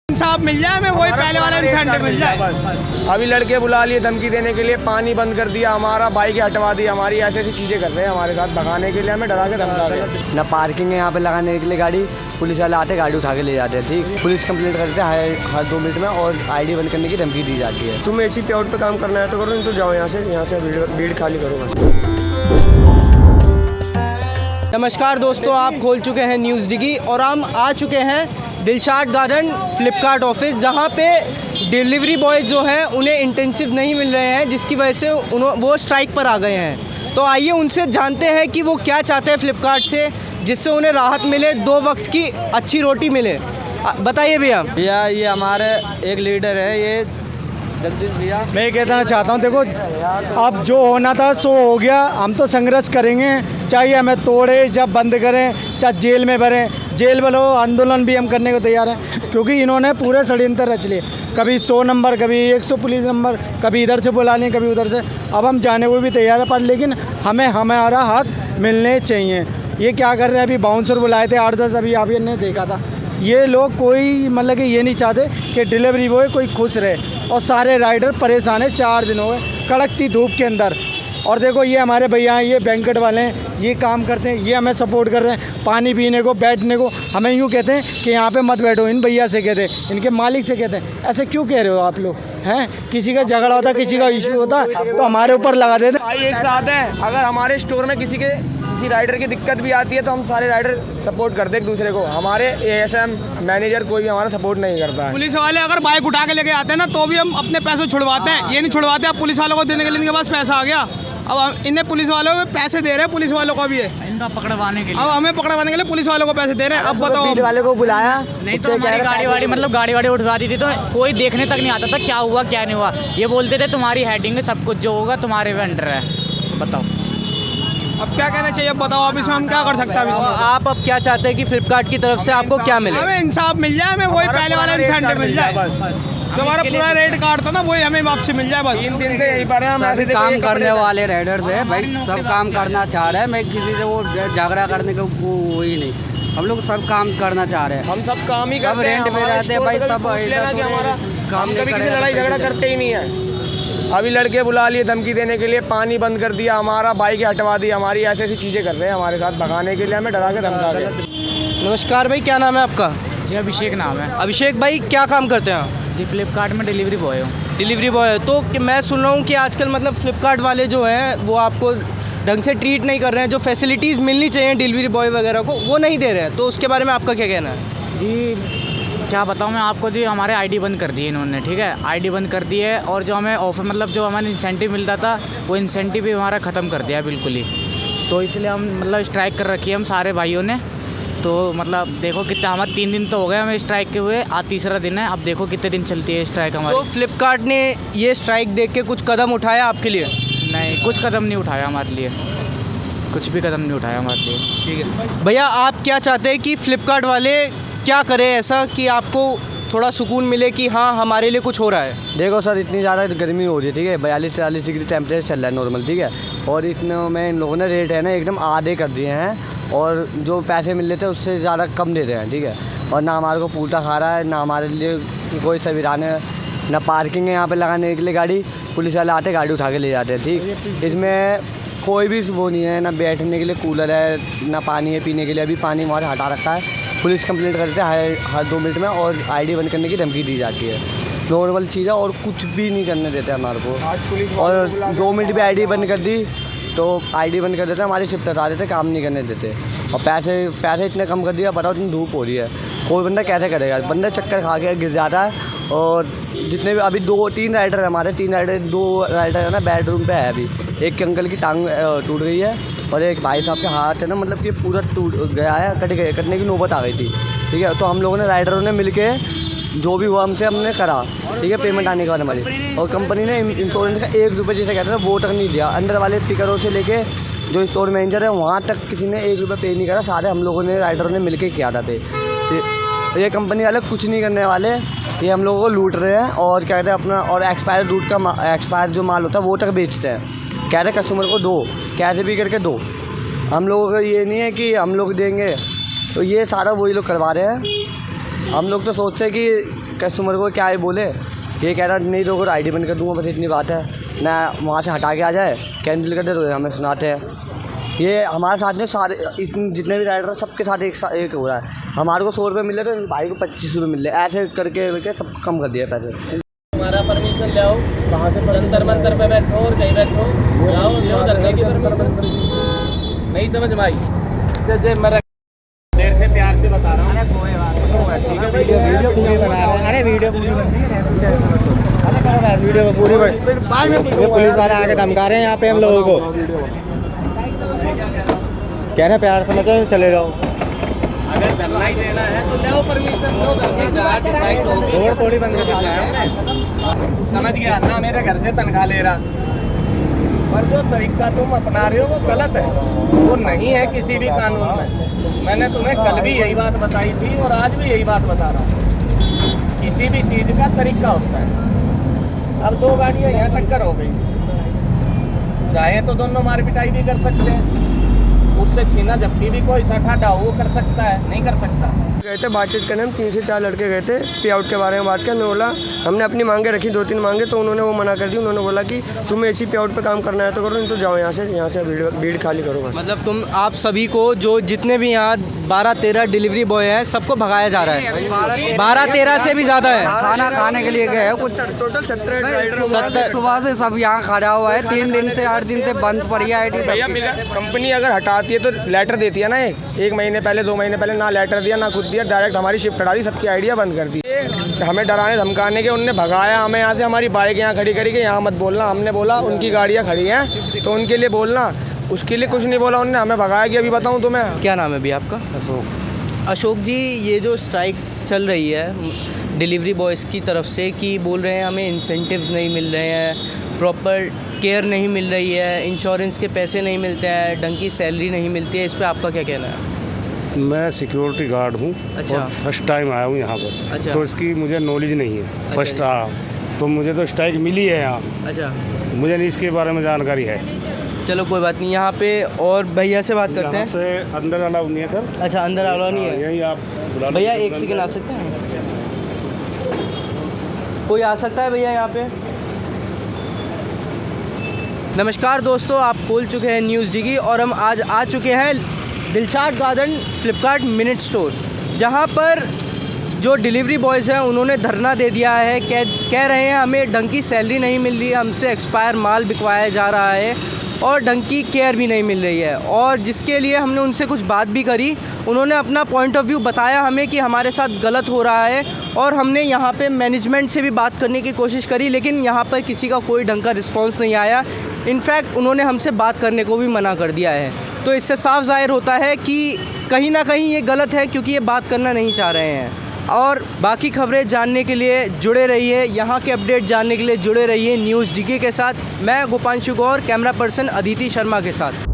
इंसाफ मिल जाए, हमें वही पहले वाला इंसेंटिव मिल जाए। अभी लड़के बुला लिए धमकी देने के लिए, पानी बंद कर दिया, हमारा बाइक हटवा दी, हमारी ऐसी ऐसी चीज़ें कर रहे हैं हमारे साथ, भगाने के लिए हमें डरा के धमका के। ना पार्किंग है यहाँ पे लगाने के लिए गाड़ी, पुलिस वाले आते गाड़ी उठा के ले जाते हैं। ठीक, पुलिस कंप्लेंट करते हैं हर 2 मिनट में और आईडी बंद करने की धमकी दी जाती है। तुम ऐसी प्योर पे काम करना है तो करो, नहीं तो जाओ यहाँ से भीड़ खाली करो बस। नमस्कार दोस्तों, आप खोल चुके हैं न्यूज़ डिगी और हम आ चुके हैं दिलशाद गार्डन फ्लिपकार्ट ऑफिस, जहां पे डिलीवरी बॉय जो हैं उन्हें इंटेंसिव नहीं मिल रहे हैं, जिसकी वजह से वो स्ट्राइक पर आ गए हैं। तो आइए उनसे जानते हैं कि वो क्या चाहते हैं फ्लिपकार्ट से, जिससे उन्हें राहत मिले, 2 वक्त की अच्छी रोटी मिले। बताइए भैया। ये हमारे एक लीडर है, ये जगदीश भैया। मैं ये कहना चाहता हूँ, देखो अब जो होना था सो हो गया। हम तो संघर्ष करेंगे, चाहे हमें तोड़े, जब बंद करें, चाहे जेल में भरें, जेल वालों आंदोलन भी हम करने को तैयार हैं, क्योंकि इन्होंने पूरे षड्यंत्र रच लिए। कभी 100 नंबर, कभी 100 पुलिस नंबर, कभी इधर से बुला लें, कभी उधर से। अब हम जाने को भी तैयार है, पर लेकिन हमें हमारा हक मिलने चाहिए। ये क्या कर रहे हैं, अभी बाउंसर बुलाए थे 8-10, अभी आप ने देखा था। ये लोग कोई मतलब कि ये नहीं चाहते कि डिलीवरी बॉय कोई खुश रहे, और सारे राइडर परेशान है। 4 दिन हो गए कड़कती धूप के अंदर। और देखो ये हमारे भैया हैं, ये बैंकेट वाले हैं, ये काम करते हैं, ये हमें सपोर्ट कर रहे हैं पानी पीने को, बैठने को। हमें यूँ कहते हैं कि यहाँ पे मत बैठो, इन भैया से कहते हैं, इनके मालिक से कहते हैं। ऐसे क्यों कह रहे हो आप लोग हैं? किसी का झगड़ा होता, किसी का इशू होता तो हमारे ऊपर लगा देते। भाई एक साथ हैं, अगर हमारे स्टोर में किसी राइडर की दिक्कत भी आती है तो हम सारे राइडर सपोर्ट करते हैं एक दूसरे को। हमारे एएसएम मैनेजर कोई भी हमारा सपोर्ट नहीं करता है। पुलिस वाले अगर बाइक उठा के लेके आते हैं ना, तो भी हम अपने पैसे छुड़वाते हैं। ये नहीं छुड़वाते, अब पुलिस वालों को देने के लिए इनके पास पैसा आ गया। अब हम इन्हें पुलिस वालों में पैसे दे रहे हैं, पुलिस वालों को भी है इनका पकड़वाने के लिए। अब हमें पकड़वाने के लिए पुलिस वालों को पैसे दे रहे हैं। अब बताओ, बीट वाले को बुलाया, नहीं तो हमारी गाड़ी वाड़ी उठवा दी थी तो कोई देखने तक नहीं आता था क्या हुआ क्या नहीं हुआ। ये बोलते थे तुम्हारी हेडिंग में सब कुछ जो होगा तुम्हारे पे अंडर है। बताओ अब क्या कहना चाहिए, अब बताओ अब इसमें हम क्या कर सकते हैं। अब इसमें आप अब क्या चाहते हैं कि फ्लिपकार्ट की तरफ से आपको क्या मिले? हमें इंसाफ मिल जाए, हमें वही पहले वाला इंसेंटिव मिल जाए। जो हमारा पूरा रेट कार्ड था ना, वही हमें वापसी मिल जाए बस। 3 दिन से यहीं पर हैं हम, ऐसे काम करने वाले राइडर थे भाई, सब काम करना चाह रहे हैं। मैं किसी से वो झगड़ा करने का वो ही नहीं, हम लोग सब काम करना चाह रहे हैं। हम सब काम ही सब करते हैं, रेंट पे रहते हैं भाई, सब हम कभी किसी लड़ाई झगड़ा करते ही नहीं है। अभी लड़के बुला लिए धमकी देने के लिए, पानी बंद कर दिया, हमारा बाइक हटवा दी, हमारी ऐसी ऐसी चीज़ें कर रहे हैं हमारे साथ, भगाने के लिए हमें डरा के धमका के। नमस्कार भाई, क्या नाम है आपका? जी अभिषेक नाम है। अभिषेक भाई, क्या काम करते हैं आप? जी फ्लिपकार्ट में डिलीवरी बॉय हूँ। डिलीवरी बॉय है। तो मैं सुन रहा हूँ कि आजकल मतलब फ्लिपकार्ट वाले जो हैं वो आपको ढंग से ट्रीट नहीं कर रहे हैं, जो फैसिलिटीज़ मिलनी चाहिए डिलीवरी बॉय वगैरह को वो नहीं दे रहे हैं। तो उसके बारे में आपका क्या कहना है? जी क्या बताऊँ मैं आपको, जी हमारे आईडी बंद कर दी है इन्होंने। ठीक है, आईडी बंद कर दी है, और जो हमें ऑफर मतलब जो हमारा इंसेंटिव मिलता था वो इंसेंटिव भी हमारा ख़त्म कर दिया बिल्कुल ही। तो इसलिए हम मतलब स्ट्राइक कर रखी है हम सारे भाइयों ने। तो मतलब देखो कितना, हमारे 3 दिन तो हो गए हमें स्ट्राइक के हुए, आज तीसरा दिन है। अब देखो कितने दिन चलती है स्ट्राइक हमारी। तो फ्लिपकार्ट ने ये स्ट्राइक देख के कुछ कदम उठाया आपके लिए? नहीं, कुछ कदम नहीं उठाया हमारे लिए, कुछ भी कदम नहीं उठाया हमारे लिए। ठीक है भैया, आप क्या चाहते हैं कि फ्लिपकार्ट वाले क्या करें ऐसा कि आपको थोड़ा सुकून मिले कि हाँ हमारे लिए कुछ हो रहा है? देखो सर, इतनी ज़्यादा गर्मी हो रही है, ठीक है, 42-43 डिग्री टेम्परेचर चल रहा है नॉर्मल, ठीक है। और इतने में इन लोगों ने रेट है ना एकदम आधे कर दिए हैं, और जो पैसे मिल रहे थे उससे ज़्यादा कम दे रहे हैं, ठीक है। और ना हमारे को पूटा खा रहा है, ना हमारे लिए कोई संविधान है, ना पार्किंग है यहाँ पे लगाने के लिए गाड़ी, पुलिस वाले आते गाड़ी उठा के ले जाते हैं। ठीक, इसमें कोई भी वो नहीं है, ना बैठने के लिए कूलर है, ना पानी है पीने के लिए। अभी पानी वहाँ से हटा रखा है, पुलिस कंप्लेंट करते हैं हर 2 मिनट में, और आईडी बंद करने की धमकी दी जाती है। नॉर्मल चीज़ है, और कुछ भी नहीं करने देते हमारे को। और 2 मिनट भी आईडी बंद कर दी तो आईडी बंद कर देते, हमारी शिफ्ट हटा देते, काम नहीं करने देते। और पैसे इतने कम कर दिया, बताओ इतनी धूप हो रही है, कोई बंदा कैसे करेगा? बंदा चक्कर खा के गिर जाता है। और जितने भी अभी 2-3 राइडर है हमारे, 2 राइडर है ना बेडरूम पे है। अभी एक अंकल की टांग टूट गई है, और एक भाई साहब के हाथ है ना मतलब कि पूरा टूट गया है, कटने की नौबत आ गई थी। ठीक है, तो हम लोगों ने राइडरों ने मिल के जो भी हुआ हमसे हमने करा, ठीक है, पेमेंट आने के बाद हमारी। और कंपनी ने इंश्योरेंस का 1 रुपये जैसे कहते हैं वो तक नहीं दिया। अंदर वाले स्पीकरों से लेके जो स्टोर मैनेजर है वहाँ तक किसी ने 1 रुपये पे नहीं करा। सारे हम लोगों ने राइडरों ने मिल के किया था पे। ये कंपनी वाले कुछ नहीं करने वाले, ये हम लोगों को लूट रहे हैं। और क्या कहते हैं अपना, और एक्सपायर जो माल होता है वो तक बेचते हैं। कह रहे कस्टमर को दो, कैसे भी करके दो। हम लोगों का ये नहीं है कि हम लोग देंगे, तो ये सारा वही लोग करवा रहे हैं। हम लोग तो सोचते हैं कि कस्टमर को क्या है बोले, ये कह रहा नहीं तो आईडी बंद कर दूंगा, बस इतनी बात है ना, वहाँ से हटा के आ जाए, कैंसिल कर दे तो हमें सुनाते हैं। ये हमारे साथ में सारे जितने भी राइडर सबके साथ एक हो रहा है। हमारे को 100 रुपये मिल रहे तो भाई को 25 रुपये मिल रहे, ऐसे करके सब कम कर दिया पैसे। हमारा परमिशन ले आओ, वहाँ से जंतर मंतर पे बैठो और कहीं बैठो, जाओ लो धरने की परमिशन। नहीं समझ में आई, मैं देर से प्यार से बता रहा हूँ। वीडियो पूरी बना रहे हैं। अरे वीडियो पूरी वीडियो पूरी पुलिस वाले आके धमका रहे हैं यहाँ पे हम लोगों को, कह रहे हैं प्यार से मचो चले जाओ। अगर धरना ही देना है तो ले आओ परमिशन, दो धरना जहाँ डिसाइड होगी। रोड थोड़ी बंद कर दिया है, समझ गया ना, मेरे घर से तनख्वाह ले रहा, पर जो तरीका तुम अपना रहे हो वो गलत है, वो नहीं है किसी भी कानून में। मैंने तुम्हें कल भी यही बात बताई थी और आज भी यही बात बता रहा हूँ, किसी भी चीज़ का तरीका होता है। अब 2 गाड़ियाँ यहाँ टक्कर हो गई, चाहे तो दोनों मार पिटाई भी कर सकते हैं, उससे छीना झपटी भी कोई सठा डाउ कर सकता है, नहीं कर सकता। गए थे बातचीत करने, हम 3 से 4 लड़के गए थे, पे आउट के बारे में बात किया। हमने बोला, हमने अपनी मांगे रखी 2-3 मांगे, तो उन्होंने वो मना कर दी। उन्होंने बोला कि तुम्हें ऐसी पे आउट पे काम करना है तो करो, नहीं तो जाओ यहाँ से भीड़ खाली करो बस। मतलब आप सभी को जो जितने भी यहाँ 12-13 डिलीवरी बॉय हैं सबको भगाया जा रहा है, 12-13 से भी ज़्यादा है। खाना खाने के लिए गए कुछ टोटल 17 राइडर सुबह से सब यहाँ खड़ा हुआ है, 3 दिन से 8 दिन से बंद पड़ी है आईडी। कंपनी अगर हटाती है तो लेटर देती है ना, 1 महीने पहले 2 महीने पहले, ना लेटर दिया ना खुद दिया, डायरेक्ट हमारी शिफ्ट हटा दी, सबकी आइडिया बंद कर दी। हमें डराने धमकाने के उनने भगाया हमें यहाँ से, हमारी बाइक यहाँ खड़ी करी कि यहाँ मत बोलना। हमने बोला उनकी गाड़ियाँ खड़ी हैं तो उनके लिए बोलना, उसके लिए कुछ नहीं बोला उन्होंने, हमें भगाया कि अभी बताऊँ तुम्हें। क्या नाम है भैया आपका? अशोक जी, ये जो स्ट्राइक चल रही है डिलीवरी बॉयज़ की तरफ से कि बोल रहे हैं हमें इंसेंटिव्स नहीं मिल रहे हैं, प्रॉपर केयर नहीं मिल रही है, इंश्योरेंस के पैसे नहीं मिलते हैं, ढंग की सैलरी नहीं मिलती है, इस पे आपका क्या कहना है? मैं सिक्योरिटी गार्ड हूँ। अच्छा। और फर्स्ट टाइम आया हूँ यहाँ पर। अच्छा। तो इसकी मुझे नॉलेज नहीं है, फर्स्ट आया, तो मुझे तो स्ट्राइक मिली है यहाँ, अच्छा, मुझे नहीं इसके बारे में जानकारी है। चलो कोई बात नहीं, यहाँ पे और भैया से बात करते यहाँ हैं। से अंदर अलाउ नहीं है सर। अच्छा, अंदर अलाउ नहीं है? यही आप बुला लो। भैया 1 सेकंड आ सकते हैं? कोई आ सकता है भैया यहाँ पे? नमस्कार दोस्तों, आप खोल चुके हैं न्यूज़ डिगी और हम आज आ चुके हैं Dilshad garden Flipkart minute store, जहाँ पर जो डिलीवरी बॉयज़ हैं उन्होंने धरना दे दिया है। कह रहे हैं हमें ढंग की सैलरी नहीं मिल रही है, हमसे एक्सपायर माल बिकवाया जा रहा है और ढंग की केयर भी नहीं मिल रही है। और जिसके लिए हमने उनसे कुछ बात भी करी, उन्होंने अपना पॉइंट ऑफ व्यू बताया हमें कि हमारे साथ गलत हो रहा है। और हमने यहाँ पे मैनेजमेंट से भी बात करने की कोशिश करी, लेकिन यहाँ पर किसी का कोई ढंग का रिस्पॉन्स नहीं आया। इनफैक्ट उन्होंने हमसे बात करने को भी मना कर दिया है। तो इससे साफ ज़ाहिर होता है कि कहीं ना कहीं ये गलत है, क्योंकि ये बात करना नहीं चाह रहे हैं। और बाकी खबरें जानने के लिए जुड़े रहिए, यहाँ के अपडेट जानने के लिए जुड़े रहिए न्यूज़ डिगी के साथ। मैं गोपांशु गौर, कैमरा पर्सन अदिति शर्मा के साथ।